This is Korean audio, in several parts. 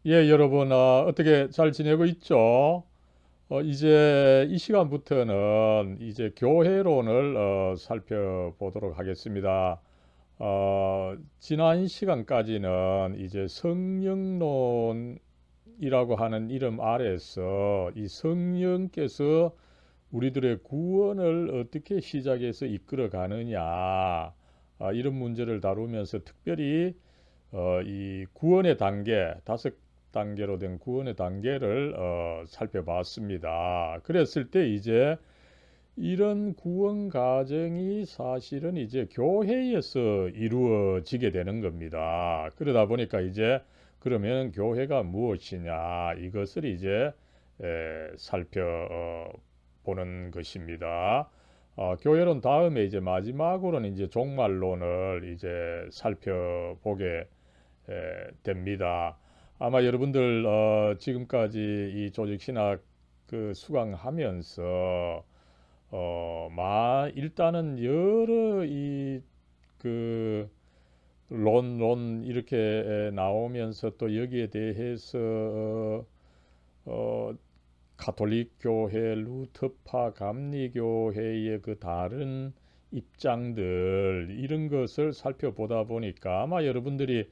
예, 여러분, 어떻게 잘 지내고 있죠? 이제 이 시간부터는 이제 교회론을 살펴보도록 하겠습니다. 지난 시간까지는 이제 성령론이라고 하는 이름 아래서 이 성령께서 우리들의 구원을 어떻게 시작해서 이끌어 가느냐, 이런 문제를 다루면서 특별히 이 구원의 단계, 다섯 단계로 된 구원의 단계를 살펴봤습니다. 그랬을 때 이제 이런 구원 과정이 사실은 이제 교회에서 이루어지게 되는 겁니다. 그러다 보니까 이제 그러면 교회가 무엇이냐 이것을 이제 살펴보는 것입니다. 교회론 다음에 이제 마지막으로는 이제 종말론을 이제 살펴보게 됩니다. 아마 여러분들 지금까지 이 조직 신학 그 수강하면서 일단은 여러 이그 론 이렇게 나오면서 또 여기에 대해서 어, 가톨릭 교회, 루터파, 감리교회의 그 다른 입장들 이런 것을 살펴보다 보니까 아마 여러분들이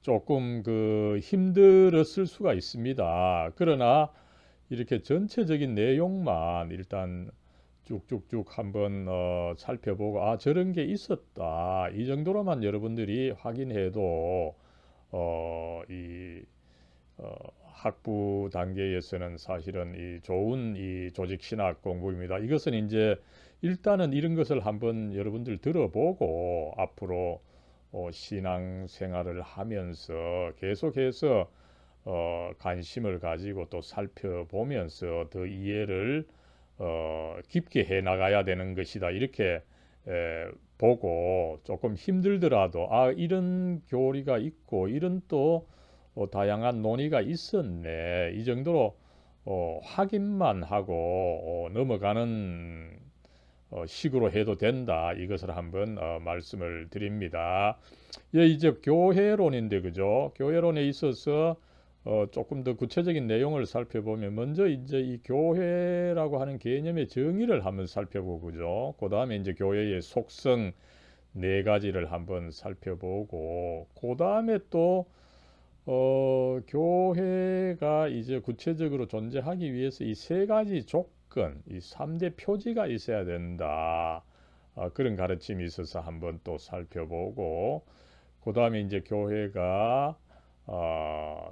조금 그 힘들었을 수가 있습니다. 그러나 이렇게 전체적인 내용만 일단 쭉쭉쭉 한번 살펴보고 저런 게 있었다 이 정도로만 여러분들이 확인해도 이 학부 단계에서는 사실은 이 좋은 이 조직 신학 공부입니다. 이것은 이제 일단은 이런 것을 한번 여러분들 들어보고 앞으로 신앙 생활을 하면서 계속해서 관심을 가지고 또 살펴보면서 더 이해를 깊게 해 나가야 되는 것이다. 이렇게 보고 조금 힘들더라도 이런 교리가 있고 이런 또 다양한 논의가 있었네. 이 정도로 확인만 하고 넘어가는 식으로 해도 된다. 이것을 한번 말씀을 드립니다. 예, 이제 교회론인데 그죠? 교회론에 있어서 조금 더 구체적인 내용을 살펴보면 먼저 이제 이 교회라고 하는 개념의 정의를 한번 살펴보고 그죠? 그 다음에 이제 교회의 속성 네 가지를 한번 살펴보고 그 다음에 또 교회가 이제 구체적으로 존재하기 위해서 이 세 가지 조건, 이 3대 표지가 있어야 된다. 그런 가르침이 있어서 한번 또 살펴보고, 그 다음에 이제 교회가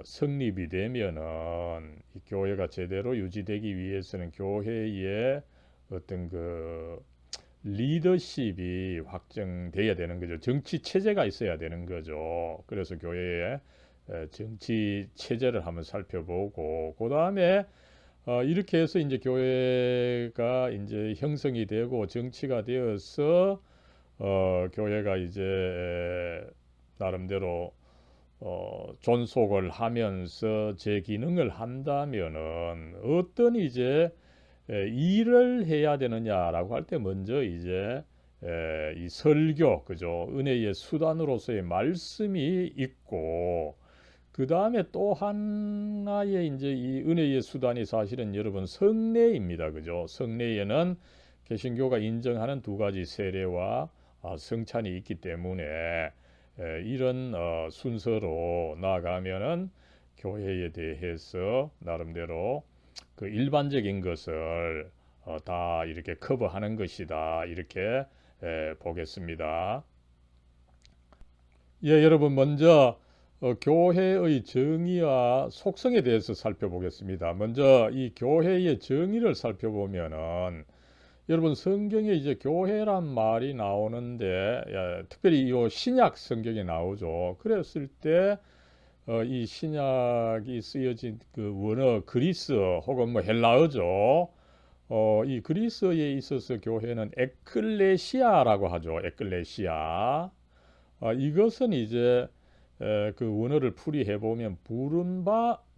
성립이 되면은 이 교회가 제대로 유지되기 위해서는 교회의 어떤 그 리더십이 확정돼야 되는 거죠. 정치 체제가 있어야 되는 거죠. 그래서 교회에 정치 체제를 한번 살펴보고 그 다음에 이렇게 해서 이제 교회가 이제 형성이 되고 정치가 되어서 교회가 이제 나름대로 존속을 하면서 제 기능을 한다면은 어떤 이제 일을 해야 되느냐라고 할 때 먼저 이제 이 설교 그죠 은혜의 수단으로서의 말씀이 있고 그 다음에 또 하나의 이제 이 은혜의 수단이 사실은 여러분 성례입니다. 그죠? 성례에는 개신교가 인정하는 두 가지 세례와 성찬이 있기 때문에 이런 순서로 나아가면은 교회에 대해서 나름대로 그 일반적인 것을 다 이렇게 커버하는 것이다. 이렇게 보겠습니다. 예, 여러분 먼저 교회의 정의와 속성에 대해서 살펴보겠습니다. 먼저 이 교회의 정의를 살펴보면은 여러분 성경에 이제 교회란 말이 나오는데 특별히 이 신약 성경에 나오죠. 그랬을 때 이 신약이 쓰여진 그 원어 그리스 혹은 뭐 헬라어죠. 이 그리스어에 있어서 교회는 에클레시아라고 하죠. 에클레시아. 이것은 이제 그 원어를 풀이해 보면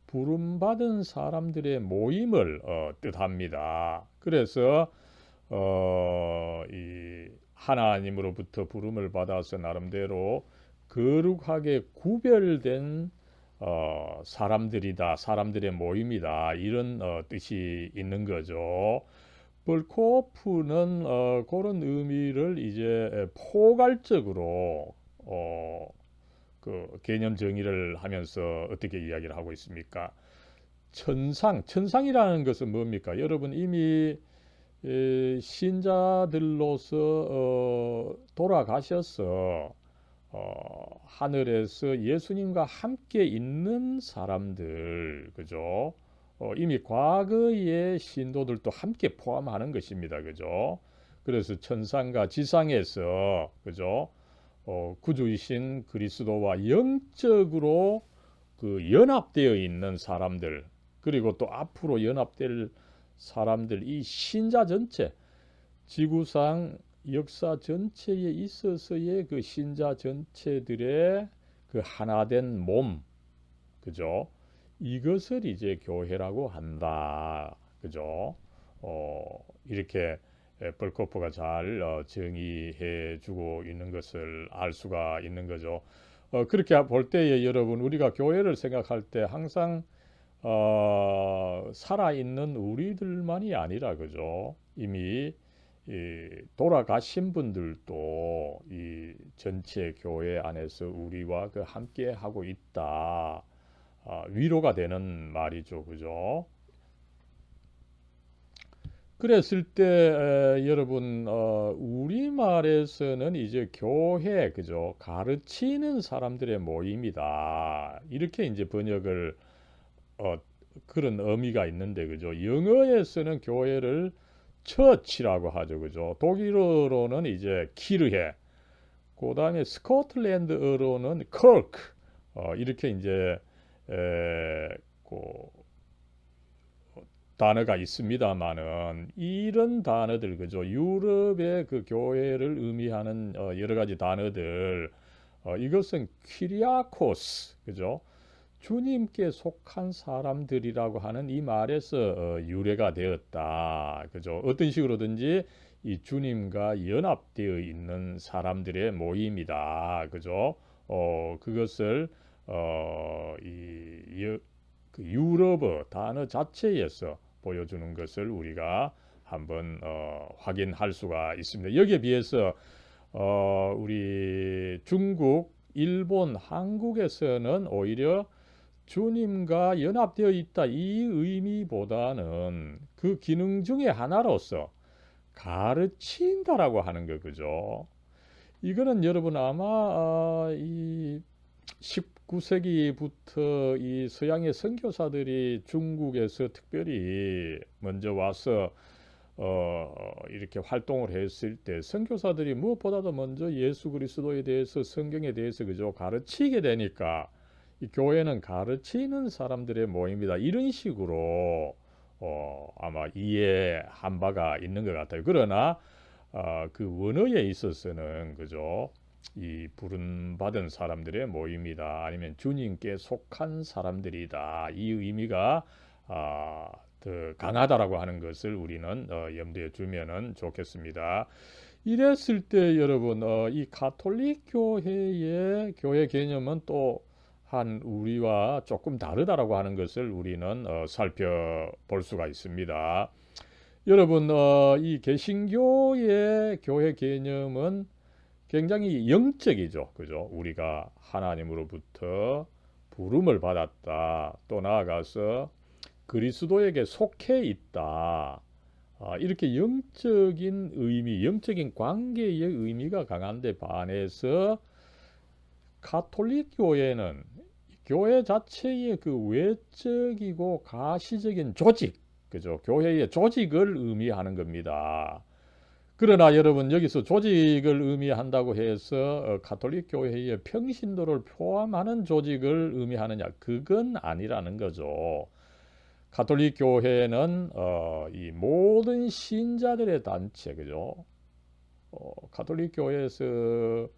부름받은 사람들의 모임을 뜻합니다. 그래서 이 하나님으로부터 부름을 받아서 나름대로 거룩하게 구별된 사람들이다, 사람들의 모임이다 이런 뜻이 있는 거죠. 벌코프는 그런 의미를 이제 포괄적으로 그 개념 정의를 하면서 어떻게 이야기를 하고 있습니까? 천상이라는 것은 뭡니까? 여러분 이미 신자들로서 돌아가셔서 하늘에서 예수님과 함께 있는 사람들, 그죠? 이미 과거의 신도들도 함께 포함하는 것입니다, 그죠? 그래서 천상과 지상에서, 그죠? 구주이신 그리스도와 영적으로 그 연합되어 있는 사람들, 그리고 또 앞으로 연합될 사람들, 이 신자 전체, 지구상 역사 전체에 있어서의 그 신자 전체들의 그 하나된 몸, 그죠? 이것을 이제 교회라고 한다, 그죠? 이렇게 벌코프가 잘 정의해주고 있는 것을 알 수가 있는 거죠. 그렇게 볼 때에 여러분 우리가 교회를 생각할 때 항상 살아있는 우리들만이 아니라 그죠? 이미 돌아가신 분들도 이 전체 교회 안에서 우리와 그 함께 하고 있다. 위로가 되는 말이죠, 그죠? 그랬을 때 여러분 우리말에서는 이제 교회, 그죠? 가르치는 사람들의 모임이다. 이렇게 이제 번역을 어, 그런 의미가 있는데 그죠? 영어에서는 교회를 처치라고 하죠, 그죠? 독일어로는 이제 키르헤, 그 다음에 스코틀랜드어로는 컬크, 이렇게 이제 그 단어가 있습니다만은 이런 단어들 그죠? 유럽의 그 교회를 의미하는 여러 가지 단어들 이것은 퀴리아코스 그죠? 주님께 속한 사람들이라고 하는 이 말에서 유래가 되었다. 그죠? 어떤 식으로든지 이 주님과 연합되어 있는 사람들의 모임이다. 그죠? 그것을 그 유럽어 단어 자체에서 보여주는 것을 우리가 한번 확인할 수가 있습니다. 여기에 비해서 우리 중국, 일본, 한국에서는 오히려 주님과 연합되어 있다 이 의미보다는 그 기능 중에 하나로서 가르친다라고 하는 거 그죠? 이거는 여러분 아마 이 19세기부터 이 서양의 선교사들이 중국에서 특별히 먼저 와서 이렇게 활동을 했을 때 선교사들이 무엇보다도 먼저 예수 그리스도에 대해서 성경에 대해서 그죠 가르치게 되니까 이 교회는 가르치는 사람들의 모임이다 이런 식으로 아마 이해한 바가 있는 것 같아요. 그러나 그 원어에 있어서는 그죠 이 부름받은 사람들의 모임이다 아니면 주님께 속한 사람들이다 이 의미가 더 강하다라고 하는 것을 우리는 염두에 두면은 좋겠습니다. 이랬을 때 여러분 이 가톨릭 교회의 교회 개념은 또 한 우리와 조금 다르다라고 하는 것을 우리는 살펴볼 수가 있습니다. 여러분 이 개신교의 교회 개념은 굉장히 영적이죠. 그죠? 우리가 하나님으로부터 부름을 받았다. 또 나아가서 그리스도에게 속해 있다. 이렇게 영적인 의미, 영적인 관계의 의미가 강한데 반해서 가톨릭 교회는 교회 자체의 그 외적이고 가시적인 조직, 그죠? 교회의 조직을 의미하는 겁니다. 그러나 여러분 여기서 조직을 의미한다고 해서 가톨릭 교회의 평신도를 포함하는 조직을 의미하느냐? 그건 아니라는 거죠. 가톨릭 교회는 이 모든 신자들의 단체, 그죠? 가톨릭 교회에서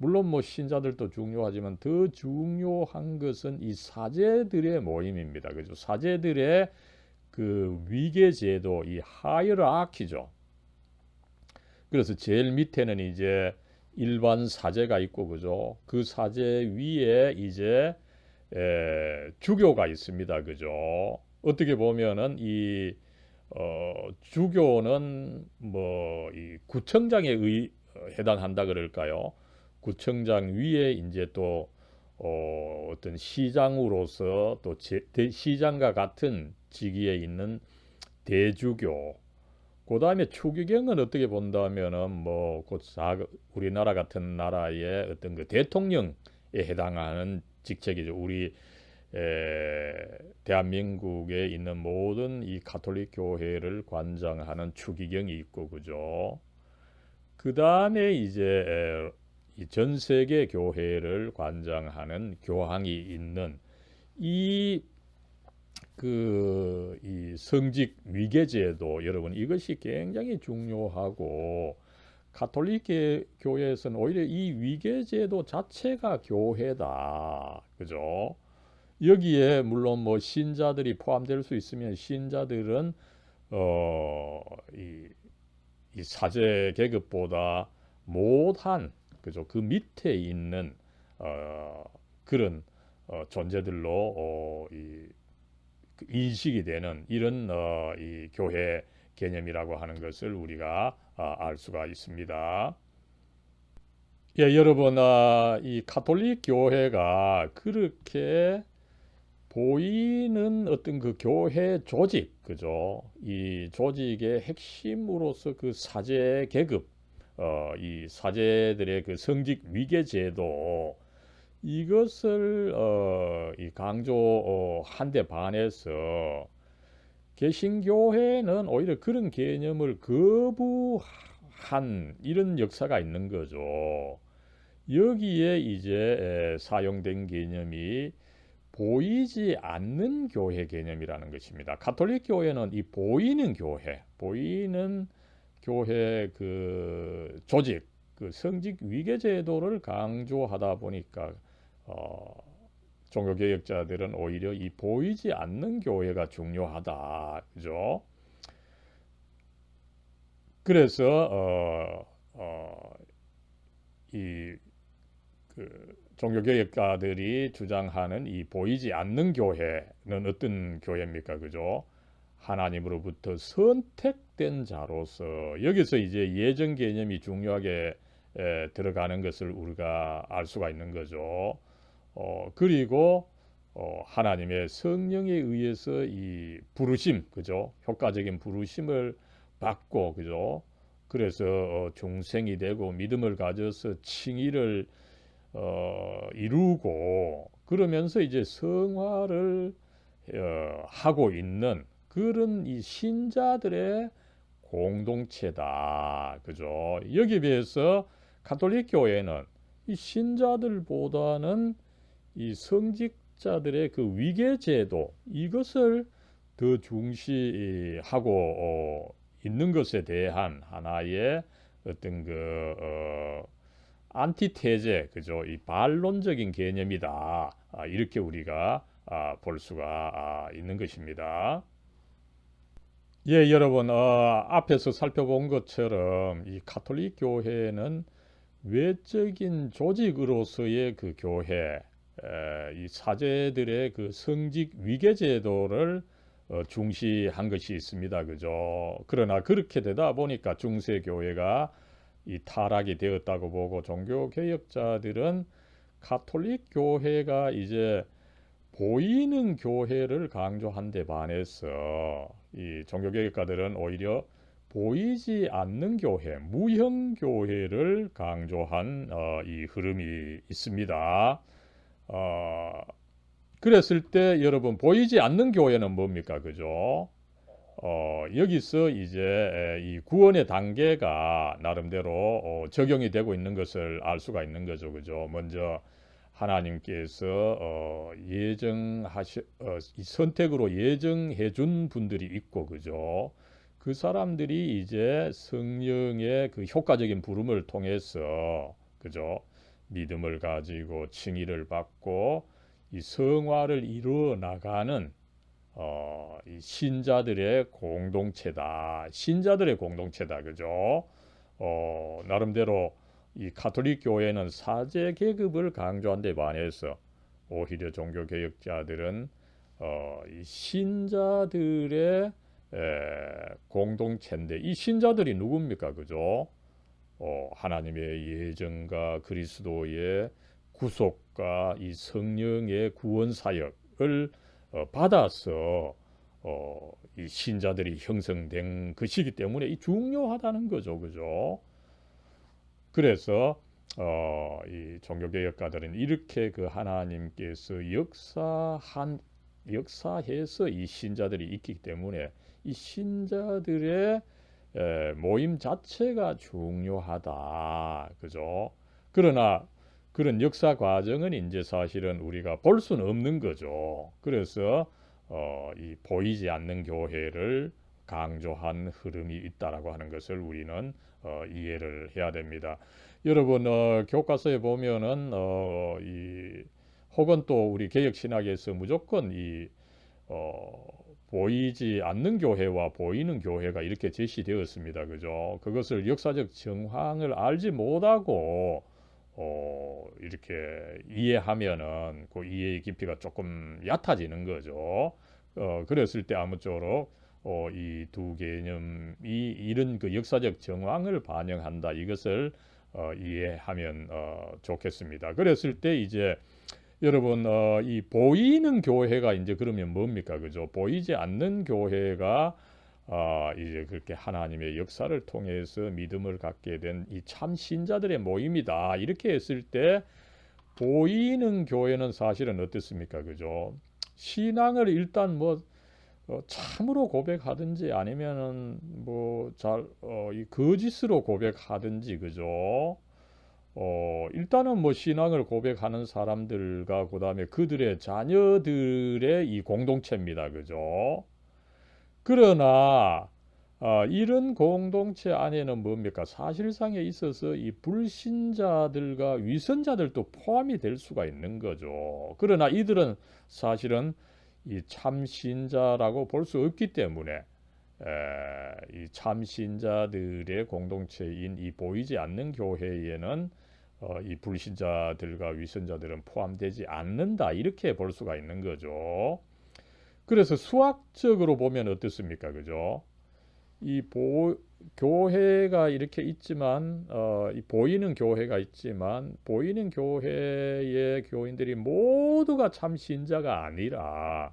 물론 뭐 신자들도 중요하지만 더 중요한 것은 이 사제들의 모임입니다. 그죠? 사제들의 그 위계제도, 이 하이어라키죠. 그래서 제일 밑에는 이제 일반 사제가 있고, 그죠? 그 사제 위에 이제 주교가 있습니다. 그죠? 어떻게 보면은 이 주교는 뭐 이 구청장에 해당한다 그럴까요? 구청장 위에 이제 또 어떤 시장으로서 또 시장과 같은 직위에 있는 대주교. 그 다음에 추기경은 어떻게 본다면은 뭐곧 우리나라 같은 나라의 어떤 그 대통령에 해당하는 직책이죠. 우리 대한민국에 있는 모든 이 가톨릭 교회를 관장하는 추기경이 있고 그죠. 그 다음에 이제 전 세계 교회를 관장하는 교황이 있는 이 이 성직 위계제도 여러분 이것이 굉장히 중요하고 가톨릭 교회에서는 오히려 이 위계제도 자체가 교회다. 그죠? 여기에 물론 뭐 신자들이 포함될 수 있으면 신자들은 어, 이, 이 사제 계급보다 못한 그죠? 그 밑에 있는 어, 그런 존재들로 인식이 되는 이런 이 교회 개념이라고 하는 것을 우리가 알 수가 있습니다. 예, 여러분, 이 가톨릭 교회가 그렇게 보이는 어떤 그 교회 조직, 그죠? 이 조직의 핵심으로서 그 사제 계급, 이 사제들의 그 성직 위계 제도, 이것을 이 강조한 데 반해서 개신교회는 오히려 그런 개념을 거부한 이런 역사가 있는 거죠. 여기에 이제 사용된 개념이 보이지 않는 교회 개념이라는 것입니다. 가톨릭 교회는 이 보이는 교회 그 조직, 그 성직 위계 제도를 강조하다 보니까 종교개혁자들은 오히려 이 보이지 않는 교회가 중요하다, 그죠? 그래서 이그 종교개혁가들이 주장하는 이 보이지 않는 교회는 어떤 교회입니까, 그죠? 하나님으로부터 선택된 자로서 여기서 이제 예정 개념이 중요하게 들어가는 것을 우리가 알 수가 있는 거죠. 그리고 하나님의 성령에 의해서 이 부르심, 그죠? 효과적인 부르심을 받고, 그죠? 그래서 중생이 되고 믿음을 가져서 칭의를 이루고 그러면서 이제 성화를 하고 있는 그런 이 신자들의 공동체다. 그죠? 여기에 비해서 가톨릭 교회는 이 신자들보다는 이 성직자들의 그 위계제도 이것을 더 중시하고 있는 것에 대한 하나의 어떤 안티테제 그죠? 이 반론적인 개념이다. 이렇게 우리가 볼 수가 있는 것입니다. 예, 여러분, 앞에서 살펴본 것처럼 이 가톨릭 교회는 외적인 조직으로서의 그 교회, 이 사제들의 그 성직 위계 제도를 중시한 것이 있습니다. 그죠? 그러나 그렇게 되다 보니까 중세 교회가 이 타락이 되었다고 보고 종교 개혁자들은 가톨릭 교회가 이제 보이는 교회를 강조한 데 반해서 이 종교 개혁가들은 오히려 보이지 않는 교회, 무형 교회를 강조한 이 흐름이 있습니다. 어, 그랬을 때 여러분 보이지 않는 교회는 뭡니까? 그죠? 여기서 이제 이 구원의 단계가 나름대로 적용이 되고 있는 것을 알 수가 있는 거죠. 그죠? 먼저 하나님께서 이 선택으로 예정해 준 분들이 있고 그죠? 그 사람들이 이제 성령의 그 효과적인 부름을 통해서 그죠? 믿음을 가지고 칭의를 받고 이 성화를 이루어 나가는 이 신자들의 공동체다. 신자들의 공동체다. 그죠? 나름대로 이 가톨릭 교회는 사제 계급을 강조한 데 반해서 오히려 종교개혁자들은 이 신자들의 공동체인데 이 신자들이 누굽니까? 그죠? 하나님의 예정과 그리스도의 구속과 이 성령의 구원 사역을 받아서 이 신자들이 형성된 것이기 때문에 이 중요하다는 거죠, 그죠? 그래서 이 종교개혁가들은 이렇게 그 하나님께서 역사해서 이 신자들이 있기 때문에 이 신자들의 모임 자체가 중요하다. 그죠? 그러나 그런 역사 과정은 이제 사실은 우리가 볼 수는 없는 거죠. 그래서 이 보이지 않는 교회를 강조한 흐름이 있다라고 하는 것을 우리는 이해를 해야 됩니다. 여러분 교과서에 보면은 혹은 또 우리 개혁 신학에서 무조건 이 보이지 않는 교회와 보이는 교회가 이렇게 제시되었습니다. 그죠? 그것을 역사적 정황을 알지 못하고 이렇게 이해하면은 그 이해의 깊이가 조금 얕아지는 거죠. 그랬을 때 아무쪼록 이 두 개념이 이런 그 역사적 정황을 반영한다. 이것을 이해하면 좋겠습니다. 그랬을 때 이제 여러분 이 보이는 교회가 이제 그러면 뭡니까? 그죠? 보이지 않는 교회가 이제 그렇게 하나님의 역사를 통해서 믿음을 갖게 된 이 참 신자들의 모임이다. 이렇게 했을 때 보이는 교회는 사실은 어떻습니까? 그죠? 신앙을 일단 뭐 참으로 고백하든지 아니면은 뭐 이 거짓으로 고백하든지 그죠? 일단은 뭐 신앙을 고백하는 사람들과 그다음에 그들의 자녀들의 이 공동체입니다. 그죠? 그러나 이런 공동체 안에는 뭡니까? 사실상에 있어서 이 불신자들과 위선자들도 포함이 될 수가 있는 거죠. 그러나 이들은 사실은 이 참신자라고 볼 수 없기 때문에 이 참신자들의 공동체인 이 보이지 않는 교회에는 이 불신자들과 위선자들은 포함되지 않는다 이렇게 볼 수가 있는 거죠. 그래서 수학적으로 보면 어떻습니까, 그죠? 교회가 이렇게 있지만 이 보이는 교회가 있지만 보이는 교회의 교인들이 모두가 참신자가 아니라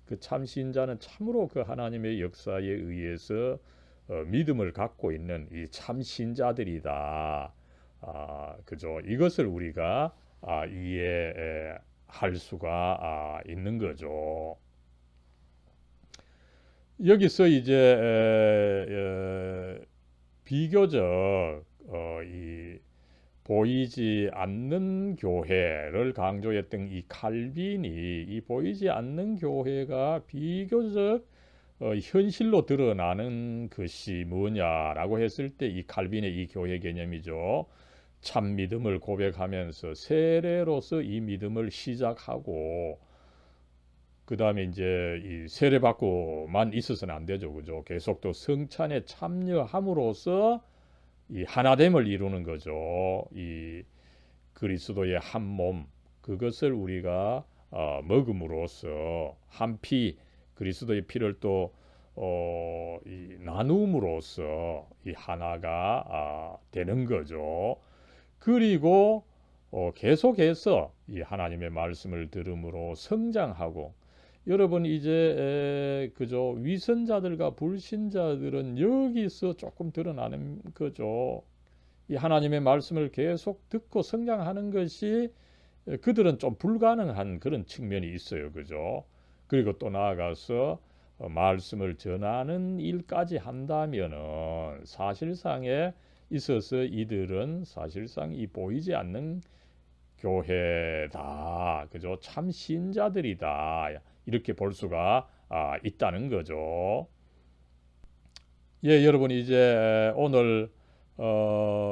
그 참신자는 참으로 그 하나님의 역사에 의해서 믿음을 갖고 있는 이 참신자들이다. 그죠? 이것을 우리가 이해할 수가 있는 거죠. 여기서 이제 비교적 이 보이지 않는 교회를 강조했던 이 칼빈이 이 보이지 않는 교회가 비교적 현실로 드러나는 것이 뭐냐라고 했을 때 이 칼빈의 이 교회 개념이죠. 참 믿음을 고백하면서 세례로서 이 믿음을 시작하고 그 다음에 이제 이 세례 받고만 있어서는 안 되죠, 그죠? 계속 또 성찬에 참여함으로써 이 하나됨을 이루는 거죠. 이 그리스도의 한 몸, 그것을 우리가 먹음으로써 한 피, 그리스도의 피를 또 이 나눔으로써 이 하나가 되는 거죠. 그리고 계속해서 이 하나님의 말씀을 들음으로 성장하고 여러분 이제 그죠 위선자들과 불신자들은 여기서 조금 드러나는 거죠. 이 하나님의 말씀을 계속 듣고 성장하는 것이 그들은 좀 불가능한 그런 측면이 있어요. 그죠? 그리고 또 나아가서 말씀을 전하는 일까지 한다면은 사실상에 있어서 이들은 사실상 이 보이지 않는 교회다. 그죠? 참 신자들이다. 이렇게 볼 수가 있다는 거죠. 예, 여러분 이제 오늘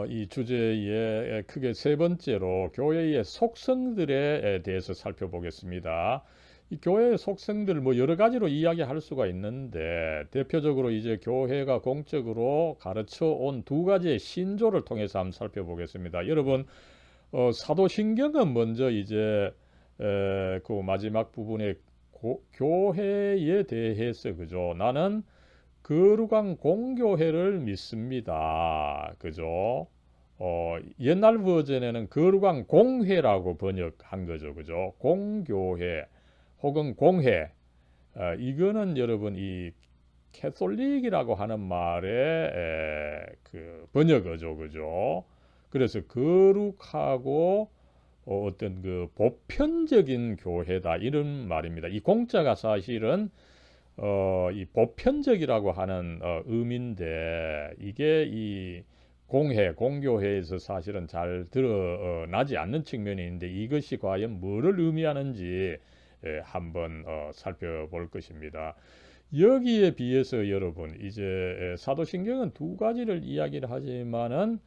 이 주제의 크게 세 번째로 교회의 속성들에 대해서 살펴보겠습니다. 이 교회의 속성들 뭐 여러 가지로 이야기할 수가 있는데 대표적으로 이제 교회가 공적으로 가르쳐 온 두 가지의 신조를 통해서 한번 살펴보겠습니다. 여러분 사도신경은 먼저 이제 그 마지막 부분에 교회에 대해서 그죠? 나는 거룩한 공교회를 믿습니다. 그죠? 옛날 버전에는 거룩한 공회라고 번역한 거죠. 그죠? 공교회 혹은 공회. 이거는 여러분 이 캐톨릭이라고 하는 말의 그 번역어죠. 그죠? 그래서 거룩하고 어떤 그 보편적인 교회다 이런 말입니다. 이 공자가 사실은 이 보편적이라고 하는 의미인데 이게 이 공교회에서 사실은 잘 드러나지 않는 측면이 있는데 이것이 과연 뭐를 의미하는지 한번 살펴볼 것입니다. 여기에 비해서 여러분 이제 사도신경은 두 가지를 이야기를 하지만은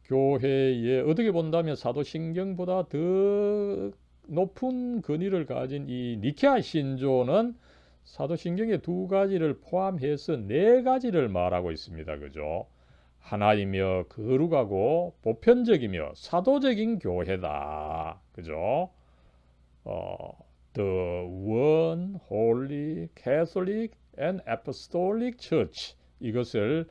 교회에 어떻게 본다면 사도신경보다 더 높은 권위를 가진 이 니케아 신조는 사도신경의 두 가지를 포함해서 네 가지를 말하고 있습니다. 그죠? 하나이며 거룩하고 보편적이며 사도적인 교회다. 그죠? The one holy Catholic and Apostolic Church 이것을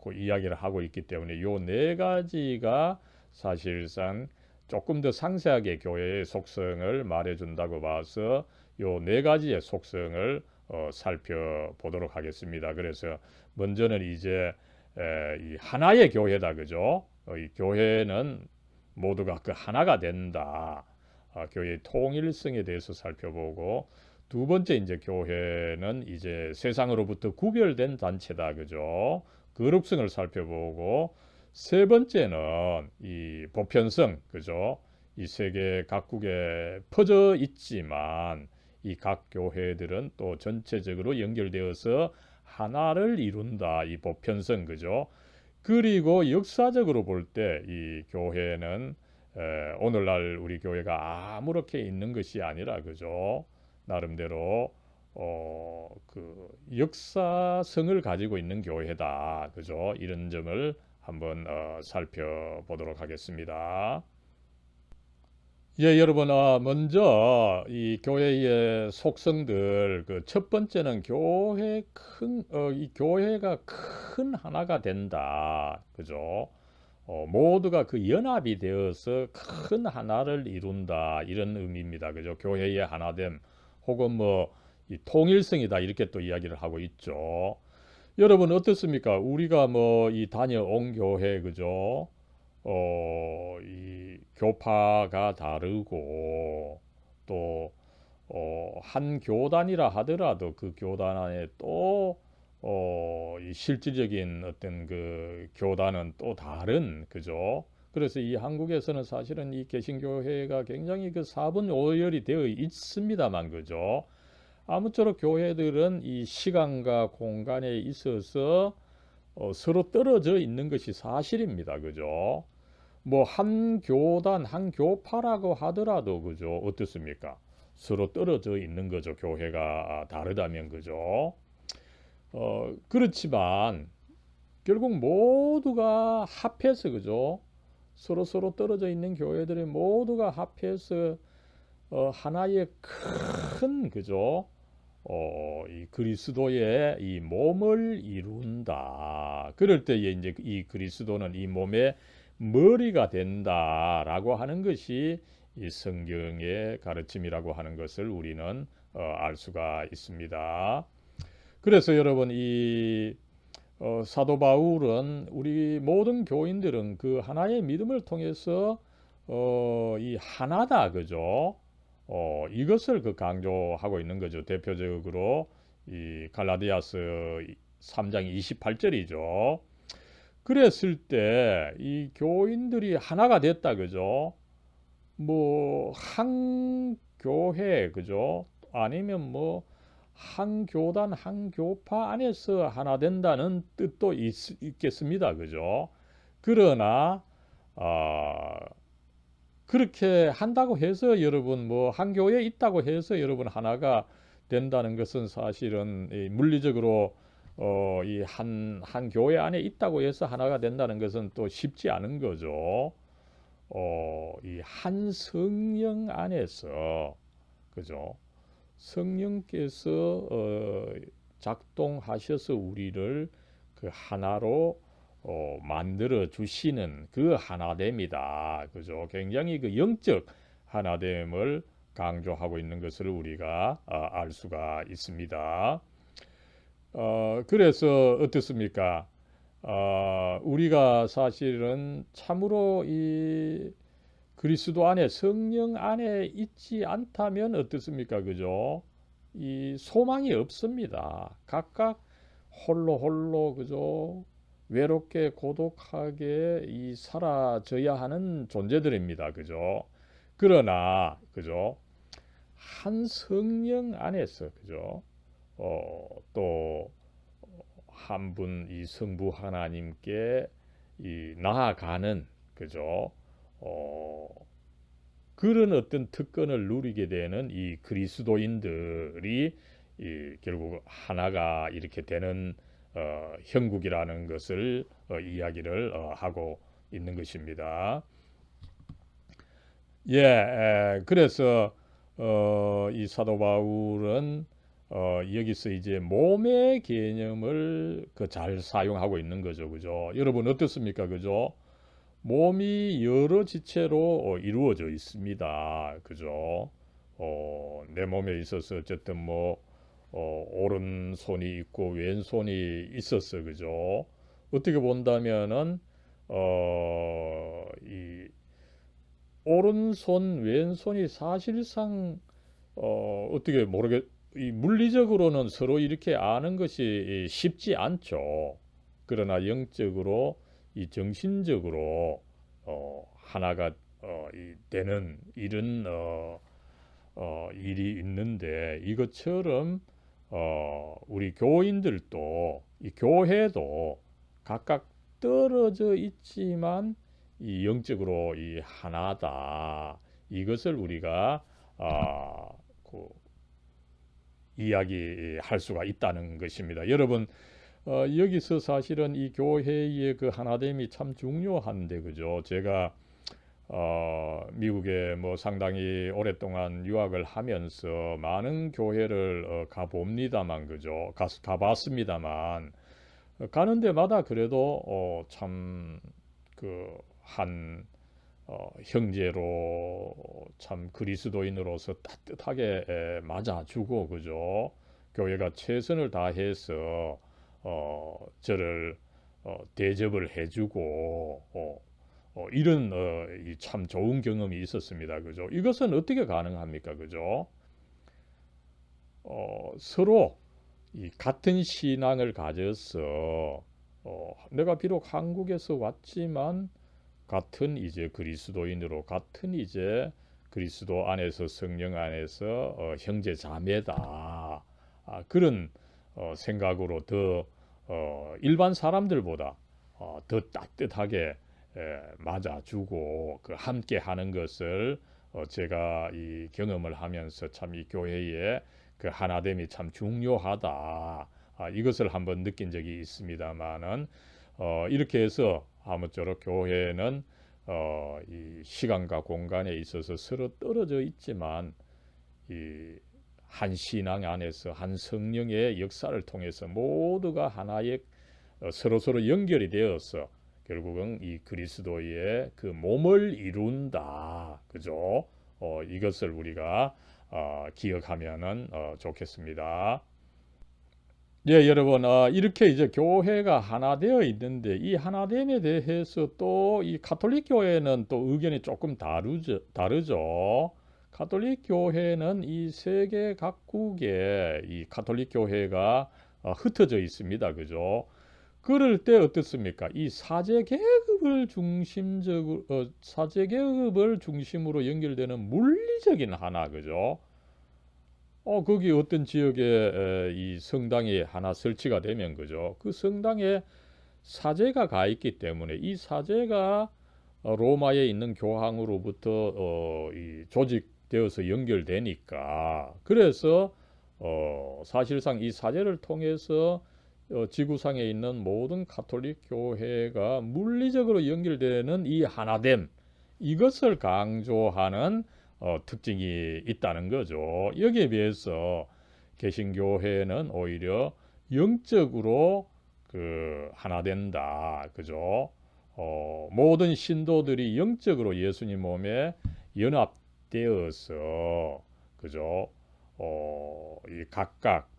그 이야기를 하고 있기 때문에 요 네 가지가 사실상 조금 더 상세하게 교회의 속성을 말해준다고 봐서 요 네 가지의 속성을 살펴보도록 하겠습니다. 그래서 먼저는 이제 이 하나의 교회다, 그죠? 이 교회는 모두가 그 하나가 된다. 교회의 통일성에 대해서 살펴보고 두 번째 이제 교회는 이제 세상으로부터 구별된 단체다, 그죠? 거룩성을 살펴보고 세 번째는 이 보편성, 그죠? 이 세계 각국에 퍼져 있지만 이 각 교회들은 또 전체적으로 연결되어서 하나를 이룬다. 이 보편성, 그죠? 그리고 역사적으로 볼 때 이 교회는 오늘날 우리 교회가 아무렇게 있는 것이 아니라 그죠? 나름대로 그 역사성을 가지고 있는 교회다. 그죠? 이런 점을 한번 살펴보도록 하겠습니다. 예, 여러분, 먼저 이 교회의 속성들, 그 첫 번째는 이 교회가 큰 하나가 된다. 그죠? 모두가 그 연합이 되어서 큰 하나를 이룬다. 이런 의미입니다. 그죠? 교회의 하나됨, 혹은 뭐, 이 통일성이다. 이렇게 또 이야기를 하고 있죠. 여러분, 어떻습니까? 우리가 뭐, 이 다녀온 교회, 그죠? 이 교파가 다르고 또 한 교단이라 하더라도 그 교단 안에 또 이 실질적인 어떤 그 교단은 또 다른 그죠? 그래서 이 한국에서는 사실은 이 개신교회가 굉장히 그 사분오열이 되어 있습니다만 그죠? 아무쪼록 교회들은 이 시간과 공간에 있어서 서로 떨어져 있는 것이 사실입니다. 그죠? 뭐 한 교단, 한 교파라고 하더라도 그죠? 어떻습니까? 서로 떨어져 있는 거죠. 교회가 다르다면 그죠? 그렇지만 결국 모두가 합해서 그죠? 서로 떨어져 있는 교회들이 모두가 합해서 하나의 큰 그죠? 이 그리스도의 이 몸을 이룬다. 그럴 때에 이제 이 그리스도는 이 몸의 머리가 된다라고 하는 것이 이 성경의 가르침이라고 하는 것을 우리는 알 수가 있습니다. 그래서 여러분 이 사도 바울은 우리 모든 교인들은 그 하나의 믿음을 통해서 이 하나다 그죠? 이것을 그 강조하고 있는 거죠. 대표적으로 이 갈라디아서 3장 28절이죠. 그랬을 때 이 교인들이 하나가 됐다 그죠? 뭐 한 교회 그죠? 아니면 뭐 한 교단 한 교파 안에서 하나 된다는 뜻도 있겠습니다. 그죠? 그러나 그렇게 한다고 해서 여러분 뭐 한 교회에 있다고 해서 여러분 하나가 된다는 것은 사실은 물리적으로 이 한 교회 안에 있다고 해서 하나가 된다는 것은 또 쉽지 않은 거죠. 이 한 성령 안에서 그죠? 성령께서 작동하셔서 우리를 그 하나로 만들어 주시는 그 하나됨이다. 그죠? 굉장히 그 영적 하나됨을 강조하고 있는 것을 우리가 알 수가 있습니다. 그래서 어떻습니까? 우리가 사실은 참으로 이 그리스도 안에 성령 안에 있지 않다면 어떻습니까? 그죠? 이 소망이 없습니다. 각각 홀로 그죠? 외롭게 고독하게 이 사라져야 하는 존재들입니다. 그죠? 그러나 그죠? 한 성령 안에서 그죠? 또 한 분 이 성부 하나님께 이 나아가는 그죠? 어, 그런 어떤 특권을 누리게 되는 이 그리스도인들이 결국 하나가 이렇게 되는 형국이라는 것을 이야기를 하고 있는 것입니다. 그래서 이 사도 바울은 여기서 이제 몸의 개념을 잘 사용하고 있는 거죠, 그죠? 여러분 어떻습니까, 그죠? 몸이 여러 지체로 이루어져 있습니다. 그죠? 내 몸에 있어서 어쨌든 뭐 오른손이 있고 왼손이 있었어. 그죠? 어떻게 본다면은 이 오른손 왼손이 사실상 어떻게 모르겠 이 물리적으로는 서로 이렇게 아는 것이 쉽지 않죠. 그러나 영적으로 이 정신적으로 하나가 되는 이런 일이 있는데 이것처럼 우리 교인들도 이 교회도 각각 떨어져 있지만 이 영적으로 이 하나다. 이것을 우리가 그 이야기할 수가 있다는 것입니다. 여러분 여기서 사실은 이 교회의 그 하나됨이 참 중요한데 그죠? 제가 미국에 뭐 상당히 오랫동안 유학을 하면서 많은 교회를 가봅니다만 그죠? 가봤습니다만 가는 데마다 그래도 참 그 한 형제로 참 그리스도인으로서 따뜻하게 맞아주고 그죠? 교회가 최선을 다해서 저를 대접을 해주고 이런 참 좋은 경험이 있었습니다. 그죠? 이것은 어떻게 가능합니까? 그죠? 서로 이 같은 신앙을 가져서 내가 비록 한국에서 왔지만 같은 이제 그리스도인으로 같은 이제 그리스도 안에서 성령 안에서 형제 자매다. 그런 생각으로 더 일반 사람들보다 더 따뜻하게 맞아주고 그 함께 하는 것을 제가 이 경험을 하면서 참 이 교회의 그 하나됨이 참 중요하다. 이것을 한번 느낀 적이 있습니다만은 이렇게 해서 아무쪼록 교회는 이 시간과 공간에 있어서 서로 떨어져 있지만 이 한 신앙 안에서 한 성령의 역사를 통해서 모두가 하나의 서로 연결이 되어서 결국은 이 그리스도의 그 몸을 이룬다. 그죠? 이것을 우리가 기억하면은 좋겠습니다. 여러분, 이렇게 이제 교회가 하나 되어 있는데 이 하나됨에 대해서 또 이 가톨릭 교회는 또 의견이 조금 다르죠. 가톨릭 교회는 이 세계 각국에 이 가톨릭 교회가 흩어져 있습니다. 그죠? 그럴 때 어떻습니까? 이 사제 계급을 중심으로 연결되는 물리적인 하나, 그죠? 거기 어떤 지역에 이 성당이 하나 설치가 되면 그죠? 그 성당에 사제가 가 있기 때문에 이 사제가 로마에 있는 교황으로부터 이 조직되어서 연결되니까 그래서 사실상 이 사제를 통해서 지구상에 있는 모든 가톨릭 교회가 물리적으로 연결되는 이 하나됨 이것을 강조하는 특징이 있다는 거죠. 여기에 비해서 개신교회는 오히려 영적으로 그 하나 된다. 그죠? 모든 신도들이 영적으로 예수님 몸에 연합되어서 그죠? 이 각각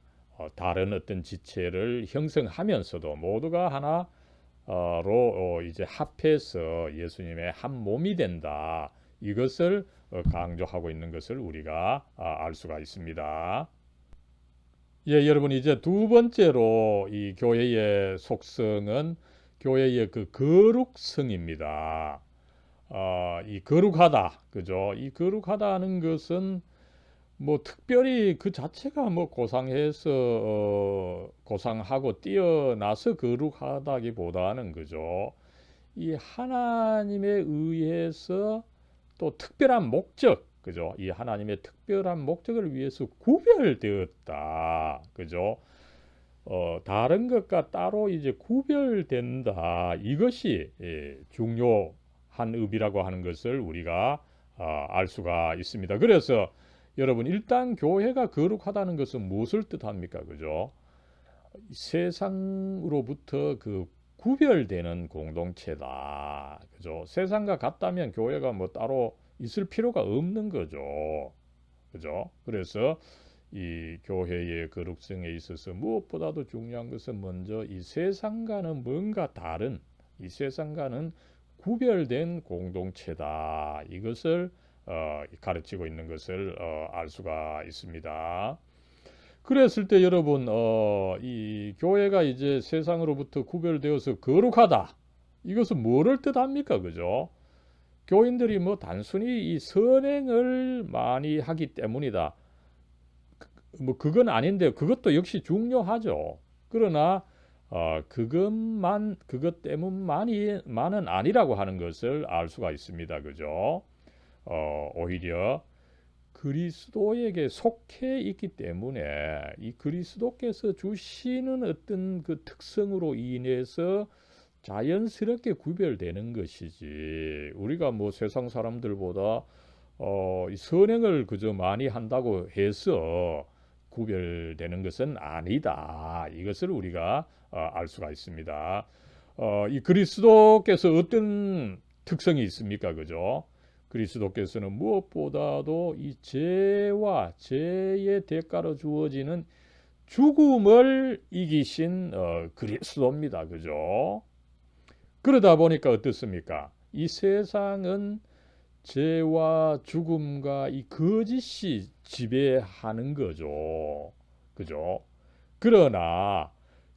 다른 어떤 지체를 형성하면서도 모두가 하나로 이제 합해서 예수님의 한 몸이 된다. 이것을 강조하고 있는 것을 우리가 알 수가 있습니다. 예, 여러분 이제 두 번째로 이 교회의 속성은 교회의 그 거룩성입니다. 이 거룩하다, 그죠? 이 거룩하다는 것은 뭐 특별히 그 자체가 뭐 고상해서 고상하고 뛰어나서 거룩하다기보다는 그죠? 이 하나님에 의해서 또 특별한 목적, 그죠? 이 하나님의 특별한 목적을 위해서 구별되었다, 그죠? 다른 것과 따로 이제 구별된다. 이것이 중요한 의미라고 하는 것을 우리가 알 수가 있습니다. 그래서 여러분 일단 교회가 거룩하다는 것은 무엇을 뜻합니까? 그죠? 세상으로부터 그 구별되는 공동체다. 그죠? 세상과 같다면 교회가 뭐 따로 있을 필요가 없는 거죠. 그죠? 그래서 이 교회의 거룩성에 있어서 무엇보다도 중요한 것은 먼저 이 세상과는 뭔가 다른 이 세상과는 구별된 공동체다. 이것을 가르치고 있는 것을 알 수가 있습니다. 그랬을 때 여러분 이 교회가 이제 세상으로부터 구별되어서 거룩하다. 이것은 뭐를 뜻합니까? 그죠? 교인들이 뭐 단순히 이 선행을 많이 하기 때문이다. 뭐 그건 아닌데 그것도 역시 중요하죠. 그러나 그것 때문만은 아니라고 하는 것을 알 수가 있습니다. 그죠? 오히려 그리스도에게 속해 있기 때문에 이 그리스도께서 주시는 어떤 그 특성으로 인해서 자연스럽게 구별되는 것이지 우리가 뭐 세상 사람들보다 이 선행을 그저 많이 한다고 해서 구별되는 것은 아니다. 이것을 우리가 알 수가 있습니다. 이 그리스도께서 어떤 특성이 있습니까? 그죠? 그리스도께서는 무엇보다도 이 죄와 죄의 대가로 주어지는 죽음을 이기신 그리스도입니다. 그죠? 그러다 보니까 어떻습니까? 이 세상은 죄와 죽음과 이 거짓이 지배하는 거죠. 그죠? 그러나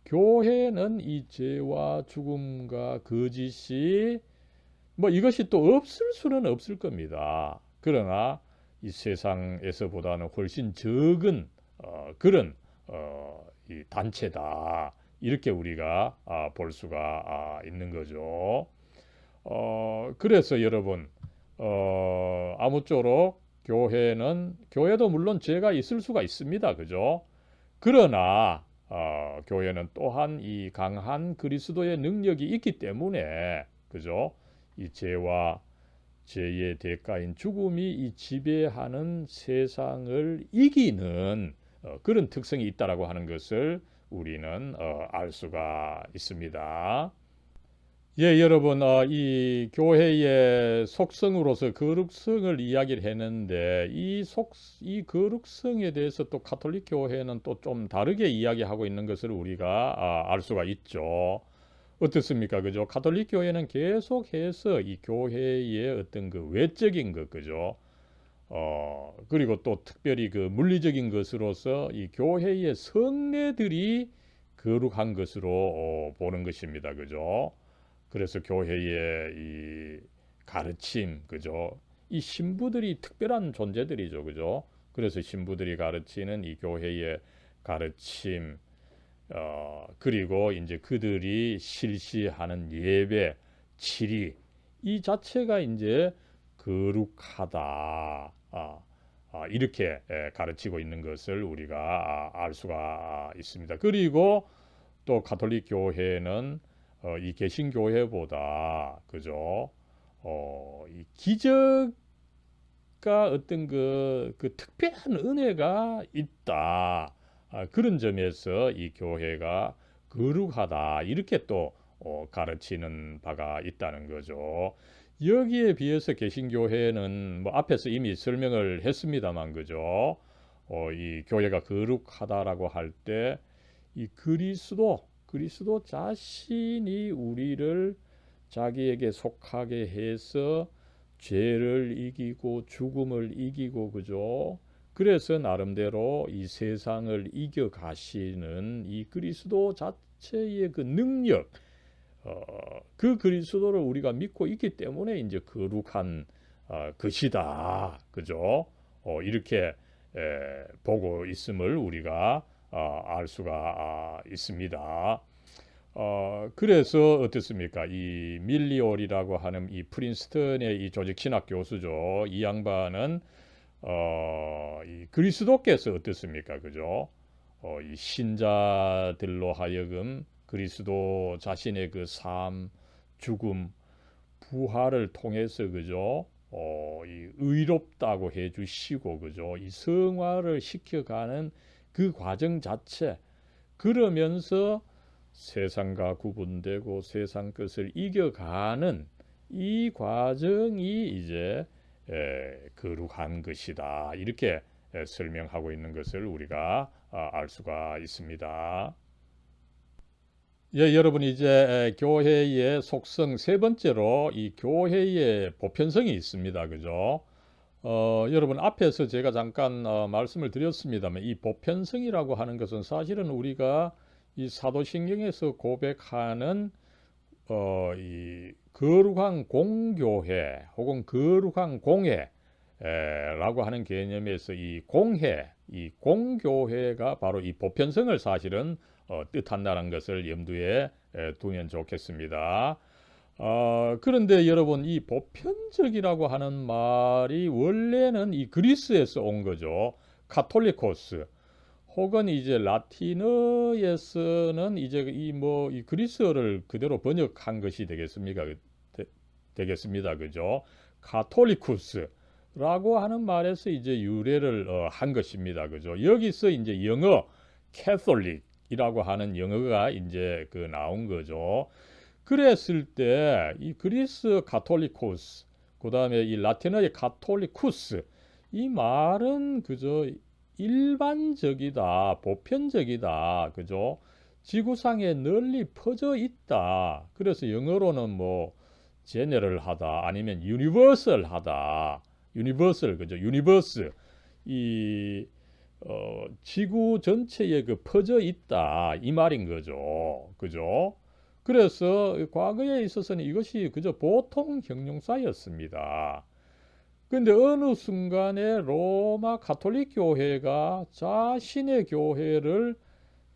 교회는 이 죄와 죽음과 거짓이 뭐 이것이 또 없을 수는 없을 겁니다. 그러나 이 세상에서보다는 훨씬 적은 그런 이 단체다. 이렇게 우리가 볼 수가 있는 거죠. 그래서 여러분 아무쪼록 교회도 물론 죄가 있을 수가 있습니다. 그죠? 그러나 교회는 또한 이 강한 그리스도의 능력이 있기 때문에 그죠? 이 죄와 죄의 대가인 죽음이 이 지배하는 세상을 이기는 그런 특성이 있다라고 하는 것을 우리는 알 수가 있습니다. 예, 여러분, 이 교회의 속성으로서 거룩성을 이야기를 했는데 이 거룩성에 대해서 또 가톨릭 교회는 또 좀 다르게 이야기하고 있는 것을 우리가 알 수가 있죠. 어떻습니까? 그죠? 가톨릭 교회는 계속해서 이 교회의 어떤 그 외적인 것, 그죠? 그리고 또 특별히 그 물리적인 것으로서 이 교회의 성례들이 거룩한 것으로 보는 것입니다. 그죠? 그래서 교회의 이 가르침, 그죠? 이 신부들이 특별한 존재들이죠, 그죠? 그래서 신부들이 가르치는 이 교회의 가르침, 그리고 이제 그들이 실시하는 예배, 치리, 이 자체가 이제 거룩하다. 이렇게 가르치고 있는 것을 우리가 알 수가 있습니다. 그리고 또 가톨릭 교회는 이 개신교회보다 그죠? 이 기적과 어떤 그 특별한 은혜가 있다. 그런 점에서 이 교회가 거룩하다. 이렇게 또 가르치는 바가 있다는 거죠. 여기에 비해서 개신교회는 뭐 앞에서 이미 설명을 했습니다만 그죠. 이 교회가 거룩하다라고 할 때 이 그리스도 자신이 우리를 자기에게 속하게 해서 죄를 이기고 죽음을 이기고 그죠. 그래서 나름대로 이 세상을 이겨 가시는 이 그리스도 자체의 그 능력, 그 그리스도를 우리가 믿고 있기 때문에 이제 거룩한 것이다, 그죠? 이렇게 보고 있음을 우리가 알 수가 있습니다. 그래서 어떻습니까? 이 밀리올이라고 하는 이 프린스턴의 이 조직 신학 교수죠. 이 양반은 이 그리스도께서 어떻습니까? 그죠? 이 신자들로 하여금 그리스도 자신의 그 삶, 죽음, 부활을 통해서 그죠? 이 의롭다고 해주시고 그죠? 이 성화를 시켜가는 그 과정 자체 그러면서 세상과 구분되고 세상 것을 이겨가는 이 과정이 이제 거룩한 것이다. 이렇게 설명하고 있는 것을 우리가 알 수가 있습니다. 예, 여러분 이제 교회의 속성 세 번째로 이 교회의 보편성이 있습니다. 그죠? 여러분 앞에서 제가 잠깐 말씀을 드렸습니다만 이 보편성이라고 하는 것은 사실은 우리가 이 사도신경에서 고백하는 이 거룩한 공교회 혹은 거룩한 공회라고 하는 개념에서 이 공회, 이 공교회가 바로 이 보편성을 사실은 뜻한다는 것을 염두에 두면 좋겠습니다. 그런데 여러분 이 보편적이라고 하는 말이 원래는 이 그리스에서 온 거죠. 카톨리코스 혹은 이제 라틴어에서는 이제 이 그리스어를 그대로 번역한 것이 되겠습니까? 되겠습니다. 그죠? 카톨리쿠스라고 하는 말에서 이제 유래를 한 것입니다. 그죠? 여기서 이제 영어 캐톨릭이라고 하는 영어가 이제 그 나온 거죠. 그랬을 때 이 그리스 카톨리코스 그다음에 이 라틴어의 카톨리쿠스 이 말은 그저 일반적이다, 보편적이다, 그죠? 지구상에 널리 퍼져 있다. 그래서 영어로는 뭐 제너럴하다 아니면 유니버설하다, 유니버설 그죠? 유니버스 이 지구 전체에 그 퍼져 있다 이 말인 거죠, 그죠? 그래서 과거에 있어서는 이것이 그저 보통 형용사였습니다. 근데 어느 순간에 로마 가톨릭 교회가 자신의 교회를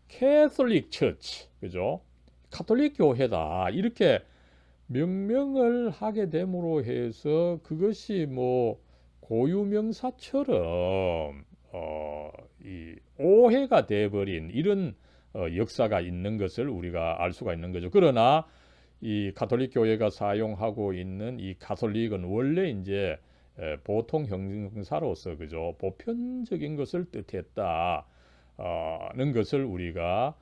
캐톨릭 처치, 그죠? 가톨릭 교회다. 이렇게 명명을 하게 됨으로 해서 그것이 뭐 고유명사처럼 이 오해가 돼버린 이런 역사가 있는 것을 우리가 알 수가 있는 거죠. 그러나 이 가톨릭 교회가 사용하고 있는 이 가톨릭은 원래 이제 보통 형용사로서 그죠 보편적인 것을 뜻했다는 것을 우리가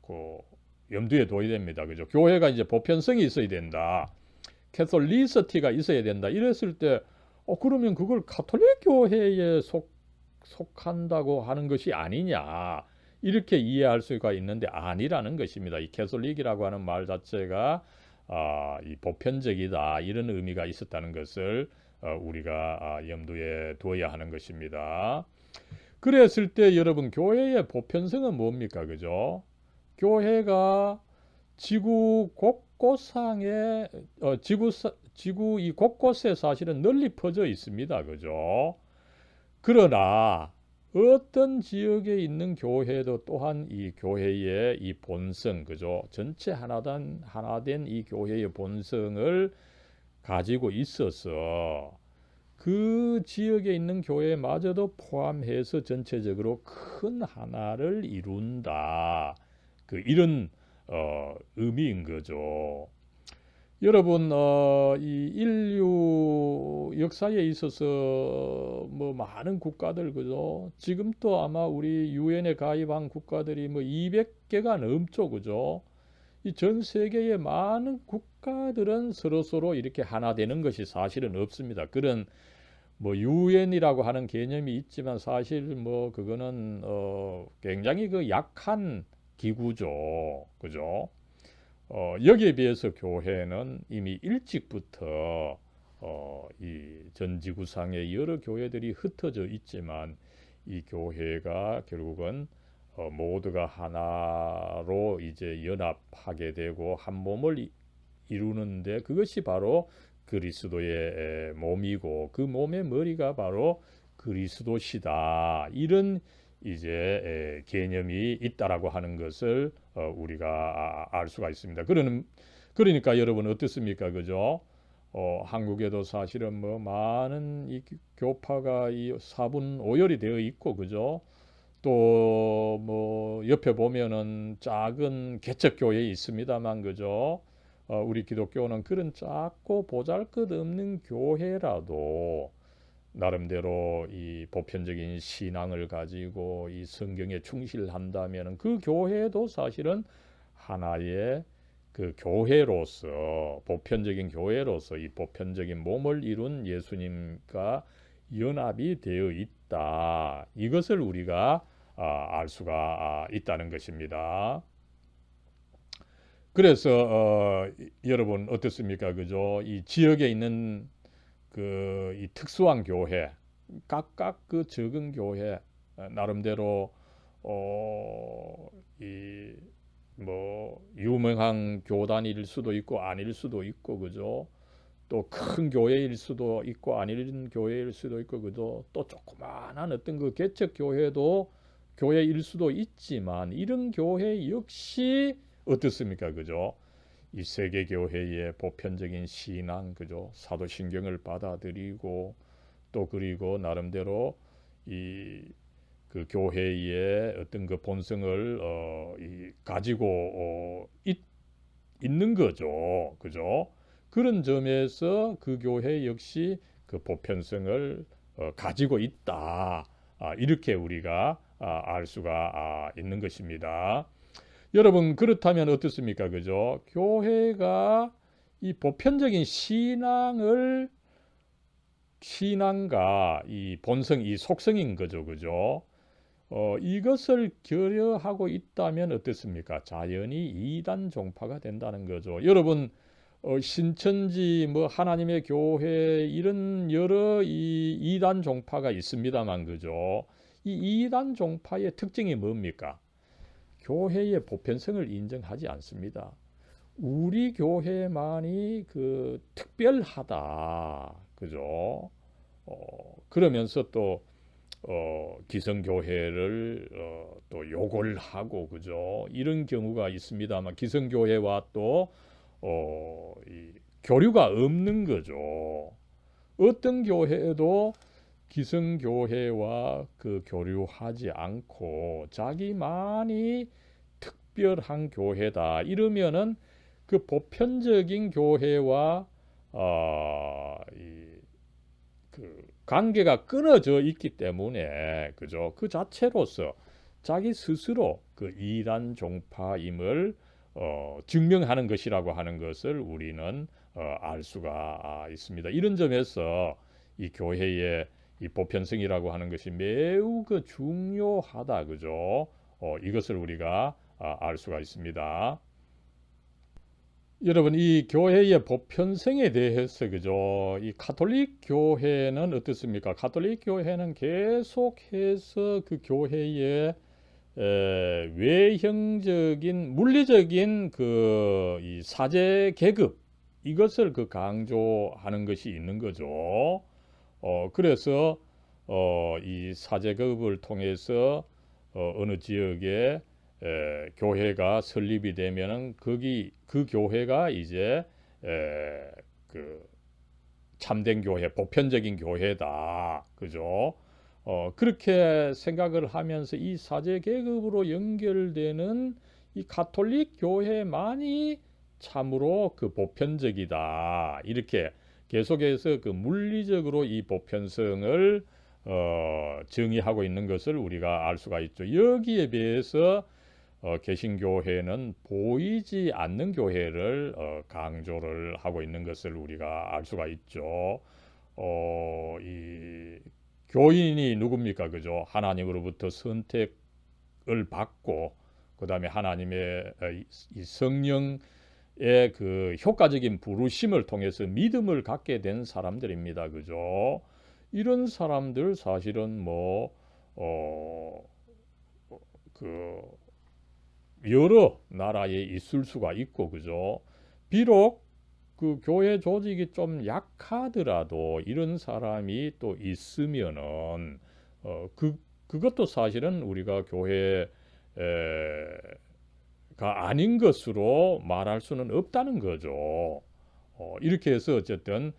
그 염두에 둬야 됩니다. 그죠? 교회가 이제 보편성이 있어야 된다. 캐톨리시티가 있어야 된다. 이랬을 때 그러면 그걸 가톨릭 교회에 속한다고 하는 것이 아니냐. 이렇게 이해할 수가 있는데 아니라는 것입니다. 이 캐톨릭이라고 하는 말 자체가 이 보편적이다. 이런 의미가 있었다는 것을 우리가 염두에 두어야 하는 것입니다. 그랬을 때 여러분 교회의 보편성은 뭡니까? 그죠? 교회가 지구 곳곳상에 지구 이 곳곳에 사실은 널리 퍼져 있습니다. 그죠? 그러나 어떤 지역에 있는 교회도 또한 이 교회의 이 본성, 그죠? 전체 하나된 이 교회의 본성을 가지고 있어서 그 지역에 있는 교회마저도 포함해서 전체적으로 큰 하나를 이룬다. 이런 의미인 거죠. 여러분, 이 인류 역사에 있어서 뭐 많은 국가들, 그죠? 지금도 아마 우리 유엔에 가입한 국가들이 뭐 200개가 넘죠, 그죠? 이 전 세계의 많은 국가들은 서로 이렇게 하나 되는 것이 사실은 없습니다. 그런 뭐 유엔이라고 하는 개념이 있지만 사실 뭐 그거는 굉장히 그 약한 기구죠, 그죠? 여기에 비해서 교회는 이미 일찍부터 이 전 지구상의 여러 교회들이 흩어져 있지만 이 교회가 결국은 모두가 하나로 이제 연합하게 되고 한 몸을 이루는데 그것이 바로 그리스도의 몸이고 그 몸의 머리가 바로 그리스도시다. 이런 이제 개념이 있다라고 하는 것을 우리가 알 수가 있습니다. 그러니까 여러분 어떻습니까, 그죠? 한국에도 사실은 뭐 많은 이 교파가 이 사분오열이 되어 있고, 그죠? 또 뭐 옆에 보면은 작은 개척교회 있습니다만, 그죠? 우리 기독교는 그런 작고 보잘것없는 교회라도 나름대로 이 보편적인 신앙을 가지고 이 성경에 충실한다면 그 교회도 사실은 하나의 그 교회로서 보편적인 교회로서 이 보편적인 몸을 이룬 예수님과 연합이 되어 있다. 이것을 우리가 알 수가 있다는 것입니다. 그래서 여러분 어떻습니까? 그죠? 이 지역에 있는 그 이 특수한 교회, 각각 그 적은 교회 나름대로 이 뭐 유명한 교단일 수도 있고 아닐 수도 있고, 그죠? 또 큰 교회일 수도 있고 아닌 교회일 수도 있고, 그죠? 또 조그마한 어떤 그 개척 교회도 교회일 수도 있지만 이런 교회 역시 어떻습니까, 그죠? 이 세계 교회의 보편적인 신앙, 그죠? 사도신경을 받아들이고 또 그리고 나름대로 이 그 교회의 어떤 그 본성을 가지고 있는 거죠, 그죠? 그런 점에서 그 교회 역시 그 보편성을 가지고 있다. 이렇게 우리가 알 수가 있는 것입니다. 여러분 그렇다면 어떻습니까? 그죠? 교회가 이 보편적인 신앙과 이 본성, 이 속성인 거죠. 그죠? 이것을 결여하고 있다면 어떻습니까? 자연히 이단 종파가 된다는 거죠. 여러분 신천지 뭐 하나님의 교회 이런 여러 이 이단 종파가 있습니다만, 그죠? 이 이단 종파의 특징이 뭡니까? 교회의 보편성을 인정하지 않습니다. 우리 교회만이 그 특별하다, 그죠? 그러면서 또 기성교회를 또 욕을 하고, 그죠? 이런 경우가 있습니다만 기성교회와 또 이 교류가 없는 거죠. 어떤 교회도 기성교회와 그 교류하지 않고 자기만이 특별한 교회다 이러면은 그 보편적인 교회와 그 관계가 끊어져 있기 때문에, 그죠? 그 자체로서 자기 스스로 그 이단 종파임을 증명하는 것이라고 하는 것을 우리는 알 수가 있습니다. 이런 점에서 이 교회의 이 보편성이라고 하는 것이 매우 그 중요하다, 그죠? 이것을 우리가 알 수가 있습니다. 여러분 이 교회의 보편성에 대해서, 그죠? 이 가톨릭 교회는 어떻습니까? 가톨릭 교회는 계속해서 그 교회의 외형적인 물리적인 그 이 사제 계급 이것을 그 강조하는 것이 있는 거죠. 그래서 이 사제 계급을 통해서 어느 지역에 교회가 설립이 되면은 거기 그 교회가 이제 그 참된 교회, 보편적인 교회다, 그죠? 그렇게 생각을 하면서 이 사제 계급으로 연결되는 이 가톨릭 교회만이 참으로 그 보편적이다. 이렇게 계속해서 그 물리적으로 이 보편성을 정의하고 있는 것을 우리가 알 수가 있죠. 여기에 비해서 개신교회는 보이지 않는 교회를 강조를 하고 있는 것을 우리가 알 수가 있죠. 이 교인이 누굽니까? 그죠? 하나님으로부터 선택을 받고 그다음에 하나님의 이 성령의 그 효과적인 부르심을 통해서 믿음을 갖게 된 사람들입니다. 그죠? 이런 사람들 사실은 그 여러 나라에 있을 수가 있고, 그죠? 비록 그 교회 조직이 좀 약하더라도 이런 사람이 또 있으면은 그것도 사실은 우리가 교회가 아닌 것으로 말할 수는 없다는 거죠. 이렇게 해서 어쨌든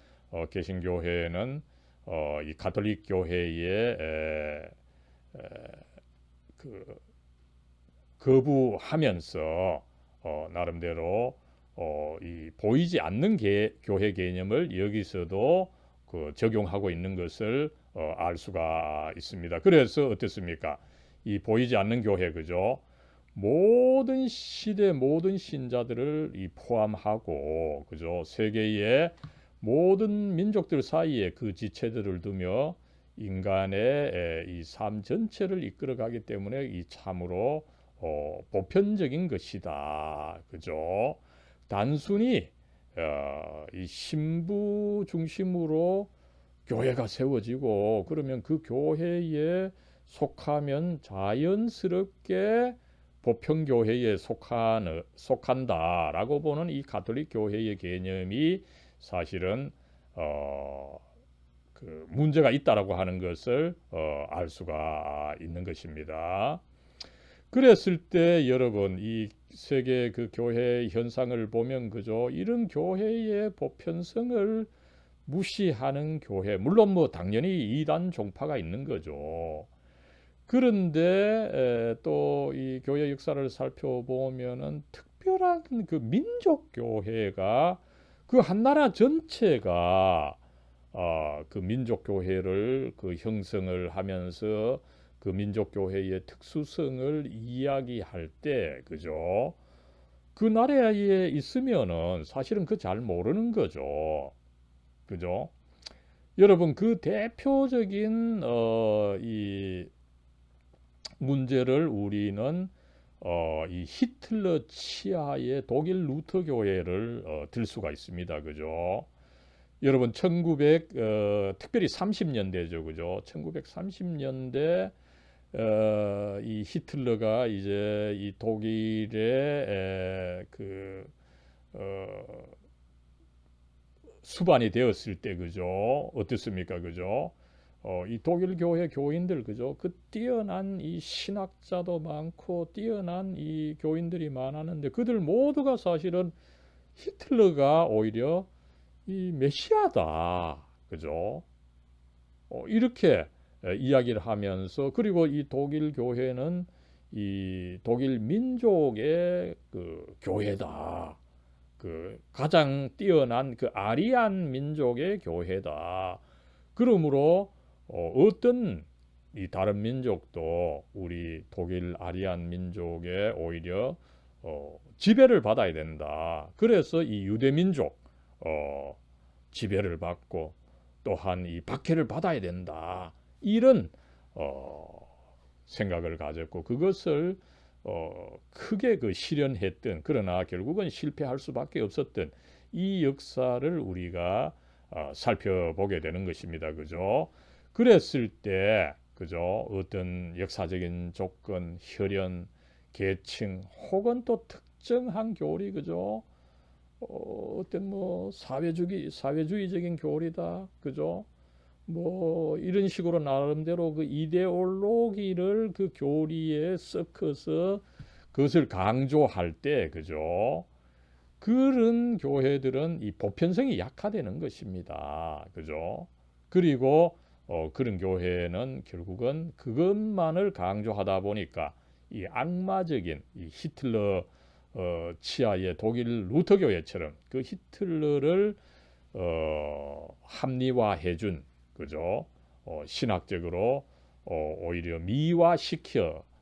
개신교회는 이 가톨릭 교회의 그 거부하면서 나름대로 이 보이지 않는 교회 개념을 여기서도 그 적용하고 있는 것을 알 수가 있습니다. 그래서 어떻습니까? 이 보이지 않는 교회, 그죠? 모든 시대 모든 신자들을 이 포함하고, 그죠? 세계의 모든 민족들 사이에 그 지체들을 두며 인간의 이 삶 전체를 이끌어가기 때문에 이 참으로 보편적인 것이다. 그죠? 단순히 이 신부 중심으로 교회가 세워지고 그러면 그 교회에 속하면 자연스럽게 보편교회에 속한다라고 보는 이 가톨릭 교회의 개념이 사실은 그 문제가 있다라고 하는 것을 알 수가 있는 것입니다. 그랬을 때 여러분 이 세계 그 교회 현상을 보면 그죠? 이런 교회의 보편성을 무시하는 교회, 물론 당연히 이단 종파가 있는 거죠. 그런데 또 이 교회 역사를 살펴보면은 특별한 그 민족 교회가 그 한 나라 전체가 그 민족 교회를 그 형성을 하면서 그 민족 교회의 특수성을 이야기할 때 그죠? 그 나라에 있으면은 사실은 그 잘 모르는 거죠. 그죠? 여러분 그 대표적인 이 문제를 우리는 이 히틀러 치하의 독일 루터 교회를 들 수가 있습니다. 그죠? 여러분 특별히 30년대죠. 그죠? 1930년대 이 히틀러가 이제 이 독일의 그 수반이 되었을 때 그죠? 어떻습니까? 그죠? 이 독일 교회 교인들 그죠? 그 뛰어난 이 신학자도 많고 뛰어난 이 교인들이 많았는데 그들 모두가 사실은 히틀러가 오히려 이 메시아다. 그죠? 이렇게 이야기를 하면서 그리고 이 독일 교회는 이 독일 민족의 그 교회다. 그 가장 뛰어난 그 아리안 민족의 교회다. 그러므로 어떤 이 다른 민족도 우리 독일 아리안 민족에 오히려 지배를 받아야 된다. 그래서 이 유대 민족 지배를 받고 또한 이 박해를 받아야 된다. 이런 생각을 가졌고 그것을 크게 그 실현했던 그러나 결국은 실패할 수밖에 없었던 이 역사를 우리가 살펴보게 되는 것입니다. 그죠? 그랬을 때 그죠? 어떤 역사적인 조건, 혈연, 계층 혹은 또 특정한 교리 그죠? 어떤 사회주의적인 교리다. 그죠? 이런 식으로 나름대로 그 이데올로기를 그 교리에 섞어서 그것을 강조할 때, 그죠? 그런 교회들은 이 보편성이 약화되는 것입니다. 그죠? 그리고 그런 교회는 결국은 그것만을 강조하다 보니까 이 악마적인 이 히틀러 치하의 독일 루터 교회처럼 그 히틀러를 합리화해준, 그죠? 신학적으로 오히려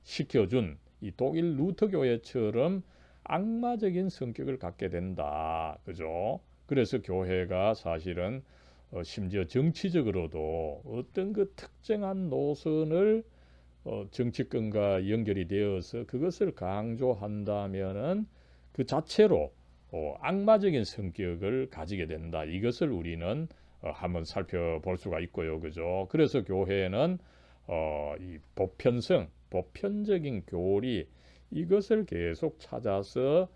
시켜준 이 독일 루터 교회처럼 악마적인 성격을 갖게 된다, 그죠? 그래서 교회가 사실은 심지어 정치적으로도 어떤 그 특정한 노선을 정치권과 연결이 되어서 그것을 강조한다면은 그 자체로 악마적인 성격을 가지게 된다. 이것을 우리는 한번 살펴볼 수가 있고요, 그죠? 그래서 교회는 이 보편적인 교리 이것을 계속 찾아서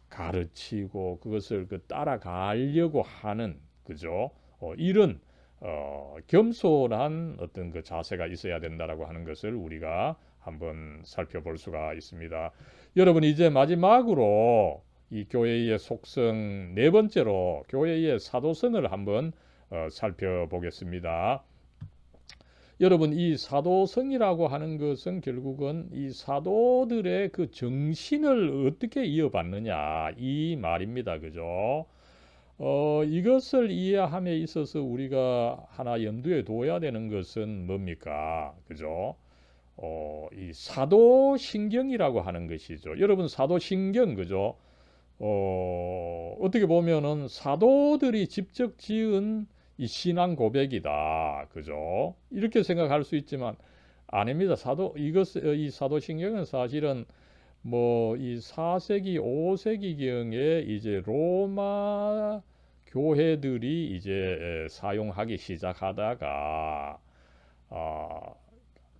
가르치고 그것을 따라가려고 하는, 그죠? 이런 겸손한 어떤 그 자세가 있어야 된다라고 하는 것을 우리가 한번 살펴볼 수가 있습니다. 여러분, 이제 마지막으로 이 교회의 속성 네 번째로 교회의 사도성을 한번 살펴보겠습니다. 여러분, 이 사도성이라고 하는 것은 결국은 이 사도들의 그 정신을 어떻게 이어받느냐 이 말입니다. 그죠? 이것을 이해함에 있어서 우리가 하나 염두에 둬야 되는 것은 뭡니까? 그죠? 이 사도신경이라고 하는 것이죠. 여러분, 사도신경, 그죠? 어떻게 보면은 사도들이 직접 지은 이 신앙 고백이다. 그죠? 이렇게 생각할 수 있지만 아닙니다. 이 사도신경은 사실은 뭐 이 4세기, 5세기경에 이제 로마 교회들이 이제 사용하기 시작하다가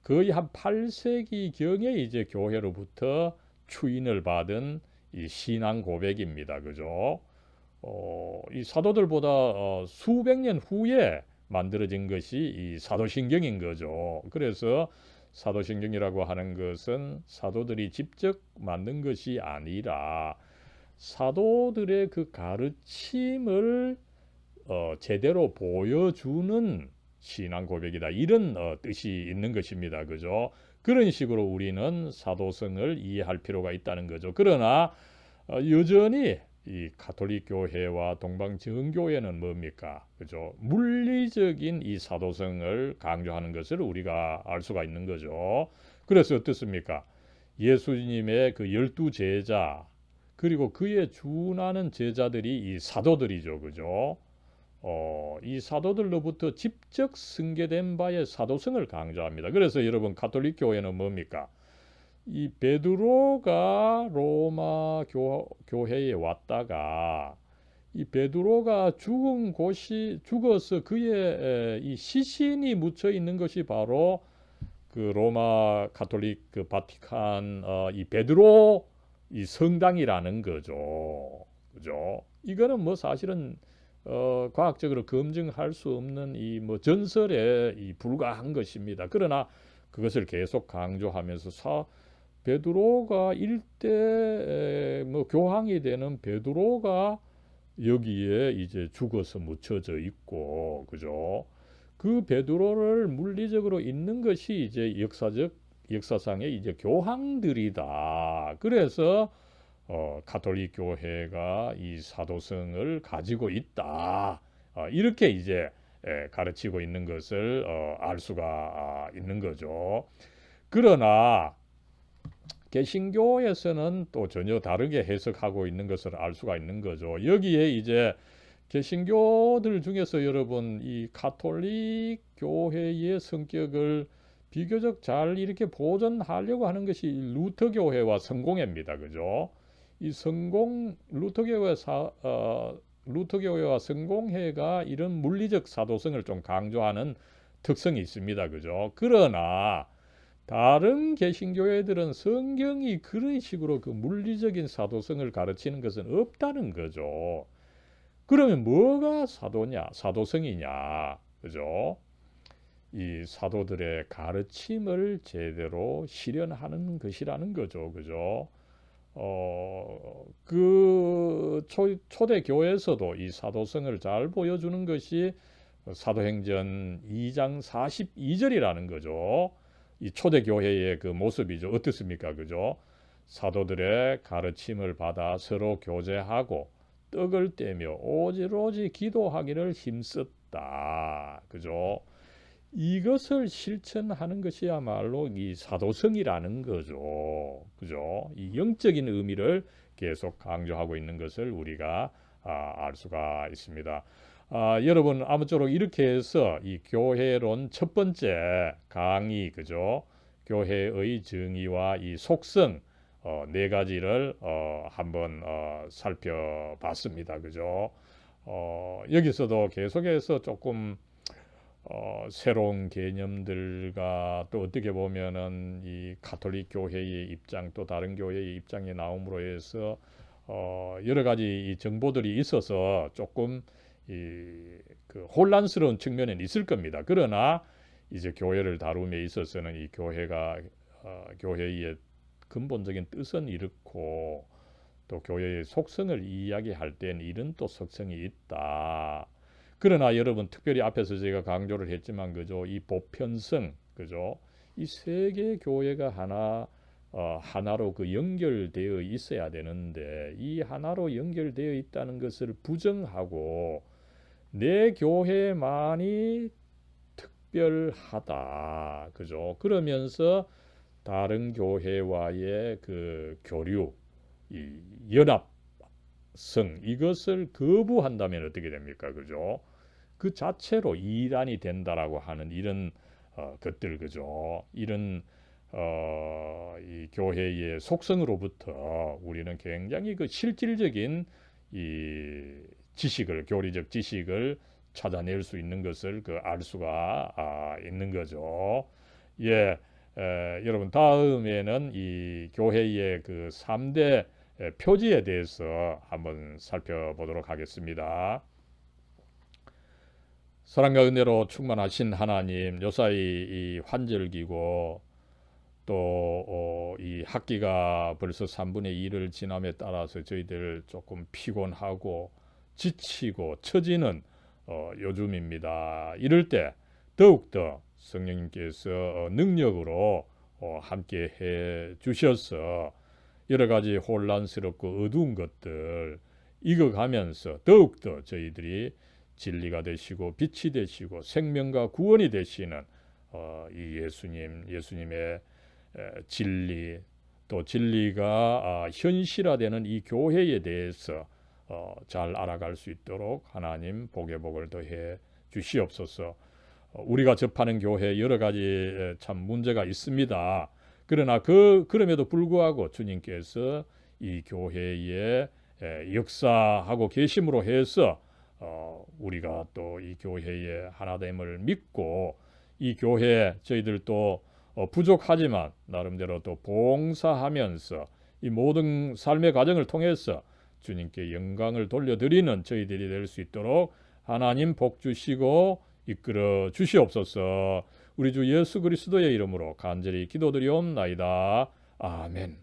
거의 한 8세기경에 이제 교회로부터 추인을 받은 이 신앙 고백입니다. 그죠? 이 사도들보다 수백 년 후에 만들어진 것이 이 사도신경인 거죠. 그래서 사도신경이라고 하는 것은 사도들이 직접 만든 것이 아니라 사도들의 그 가르침을 제대로 보여주는 신앙 고백이다. 이런 뜻이 있는 것입니다. 그죠? 그런 식으로 우리는 사도성을 이해할 필요가 있다는 거죠. 그러나 여전히 이 가톨릭 교회와 동방정교회는 뭡니까? 그죠? 물리적인 이 사도성을 강조하는 것을 우리가 알 수가 있는 거죠. 그래서 어떻습니까? 예수님의 그 12제자 그리고 그에 준하는 제자들이 이 사도들이죠. 그죠? 이 사도들로부터 직접 승계된 바의 사도성을 강조합니다. 그래서 여러분, 가톨릭 교회는 뭡니까? 이 베드로가 로마 교회에 왔다가 이 베드로가 죽어서 그의 이 시신이 묻혀 있는 것이 바로 그 로마 가톨릭 그 바티칸 이 베드로 이 성당이라는 거죠. 그죠? 이거는 뭐 사실은 과학적으로 검증할 수 없는 이 뭐 전설에 불과한 것입니다. 그러나 그것을 계속 강조하면서 베드로가 일대 뭐 교황이 되는 베드로가 여기에 이제 죽어서 묻혀져 있고, 그죠? 그 베드로를 물리적으로 있는 것이 이제 역사상의 이제 교황들이다. 그래서 가톨릭 교회가 이 사도성을 가지고 있다. 이렇게 이제 가르치고 있는 것을 알 수가 있는 거죠. 그러나 개신교에서는 또 전혀 다르게 해석하고 있는 것을 알 수가 있는 거죠. 여기에 이제 개신교들 중에서 여러분 이 가톨릭 교회의 성격을 비교적 잘 이렇게 보존하려고 하는 것이 루터 교회와 성공회입니다. 그죠? 이 루터 교회와 성공회가 이런 물리적 사도성을 좀 강조하는 특성이 있습니다. 그죠? 그러나 다른 개신교회들은 성경이 그런 식으로 그 물리적인 사도성을 가르치는 것은 없다는 거죠. 그러면 뭐가 사도성이냐? 그죠? 이 사도들의 가르침을 제대로 실현하는 것이라는 거죠. 그죠? 초대 교회에서도 이 사도성을 잘 보여주는 것이 사도행전 2장 42절이라는 거죠. 이 초대 교회의 그 모습이죠. 어떻습니까? 그죠? 사도들의 가르침을 받아 서로 교제하고 떡을 떼며 오지로지 기도하기를 힘썼다. 그죠? 이것을 실천하는 것이야말로 이 사도성이라는 거죠. 그죠? 이 영적인 의미를 계속 강조하고 있는 것을 우리가 알 수가 있습니다. 여러분 아무쪼록 이렇게 해서 이 교회론 첫 번째 강의, 그죠? 교회의 정의와 이 속성 네 가지를 한번 살펴봤습니다. 그죠? 여기서도 계속해서 조금 새로운 개념들과 또 어떻게 보면은 이 가톨릭 교회의 입장 또 다른 교회의 입장이 나옴으로 해서 여러 가지 이 정보들이 있어서 조금 그 혼란스러운 측면은 있을 겁니다. 그러나 이제 교회를 다룸에 있어서는 이 교회가 교회의 근본적인 뜻은 이렇고 또 교회의 속성을 이야기할 땐 이런 또 속성이 있다. 그러나 여러분 특별히 앞에서 제가 강조를 했지만 그죠? 이 보편성, 그죠? 이 세계 교회가 하나로 그 연결되어 있어야 되는데 이 하나로 연결되어 있다는 것을 부정하고 내 교회만이 특별하다. 그죠? 그러면서 다른 교회와의 그 교류, 이 연합성 이것을 거부한다면 어떻게 됩니까? 그죠? 그 자체로 이단이 된다라고 하는 이런 것들, 그죠? 이런 이 교회의 속성으로부터 우리는 굉장히 그 실질적인 이 지식을 교리적 지식을 찾아낼 수 있는 것을 그 알 수가 있는 거죠. 예, 여러분 다음에는 이 교회의 그 3대 표지에 대해서 한번 살펴보도록 하겠습니다. 사랑과 은혜로 충만하신 하나님, 요사이 이 환절기고 또 이 학기가 벌써 3분의 2를 지남에 따라서 저희들 조금 피곤하고 지치고 처지는 요즘입니다. 이럴 때 더욱더 성령님께서 능력으로 함께 해 주셔서 여러 가지 혼란스럽고 어두운 것들 익어가면서 더욱더 저희들이 진리가 되시고 빛이 되시고 생명과 구원이 되시는 이 예수님의 진리 또 진리가 현실화되는 이 교회에 대해서 잘 알아갈 수 있도록 하나님 복의 복을 더해 주시옵소서. 우리가 접하는 교회 여러 가지 참 문제가 있습니다. 그러나 그럼에도 불구하고 주님께서 이 교회에 역사하고 계심으로 해서 우리가 또 이 교회의 하나됨을 믿고 이 교회 저희들도 부족하지만 나름대로 또 봉사하면서 이 모든 삶의 과정을 통해서 주님께 영광을 돌려드리는 저희들이 될 수 있도록 하나님 복 주시고 이끌어 주시옵소서. 우리 주 예수 그리스도의 이름으로 간절히 기도드리옵나이다. 아멘.